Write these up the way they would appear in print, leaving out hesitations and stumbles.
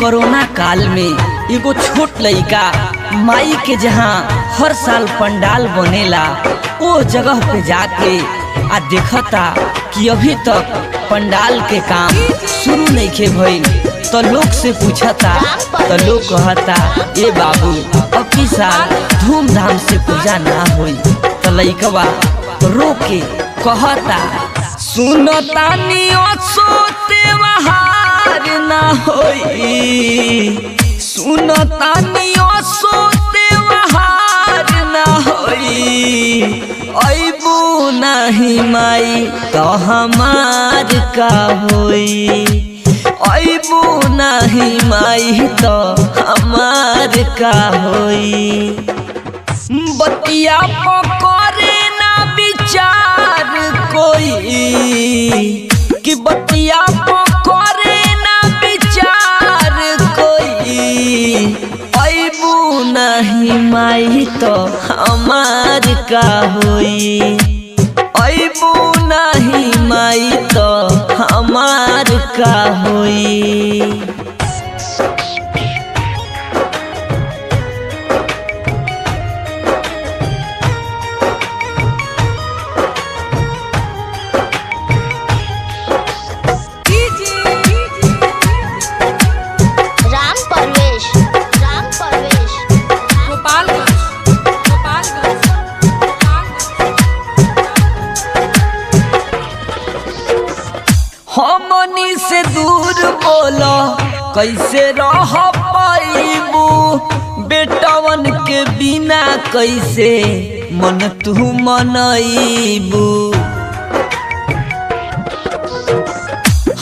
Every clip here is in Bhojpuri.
कोरोना काल में एगो छोट लड़का माई के जहाँ हर साल पंडाल बनेला वो जगह पे जाके आ देखता कि अभी तक पंडाल के काम शुरू नहीं के भइल। तो लोग से पूछता तो लोग कहता ए बाबू अब की साल धूमधाम से पूजा ना हुई। तो लड़कवा रो के कहता सुनता सोते वहार ना होई, सुनता सोते वहार ना होई। अबू नहीं माई तो हमार का होई, अबू नहीं माई तो हमार का होई। बतिया पकड़े ना विचार कोई कि बतिया पकड़े ना विचार कोई। अबू नहीं माई तो हमार का होई, अबू नहीं माई तो हमार का होई। हमनी से दूर बोलो कैसे रह पाइबू, बेटवन के बिना कैसे मन तू मनइबू।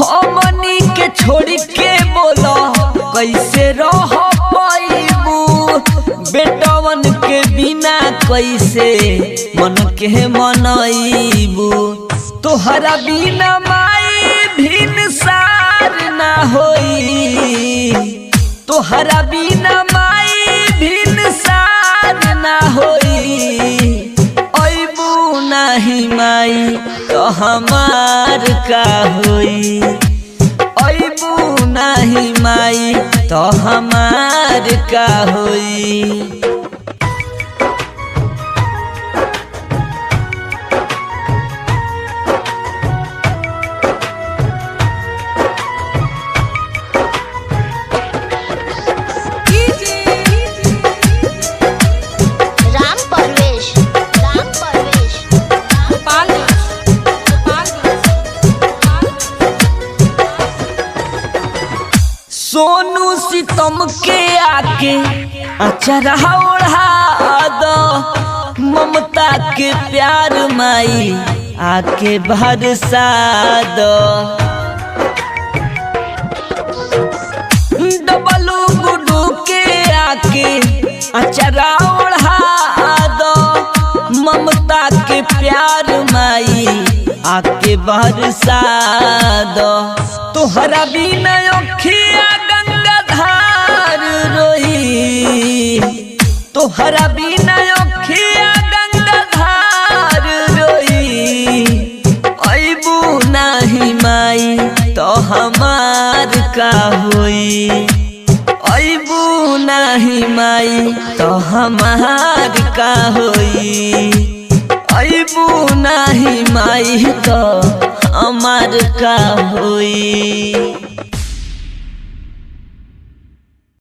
हमनी के छोड़ के बोलो कैसे रह पाइबू, बेटवन के बिना कैसे मन के मनइबू। तोहरा बिना भिन्न सार ना होई, तोहरा बिना माई भिन्न सार ना होई। अबू नहीं माई तो हमार का होई, अबू नहीं माई तो हमार का होई। सोनू सितम के आके अचरा ओढ़ा दो, ममता के प्यार माई आके बरसा दो। डबलू गुडू के आके अचरा ओढ़ा दो, ममता के प्यार माई आके बरसा दो। तोहरा बिना अखिया गंगाधार रोई, तोहरा बिना अखिया गंगाधार रोई। अबू नहीं माई तो हमार का होई, अबू नहीं माई तो हमार का होई। अबू नहीं माई तो हमार का होई।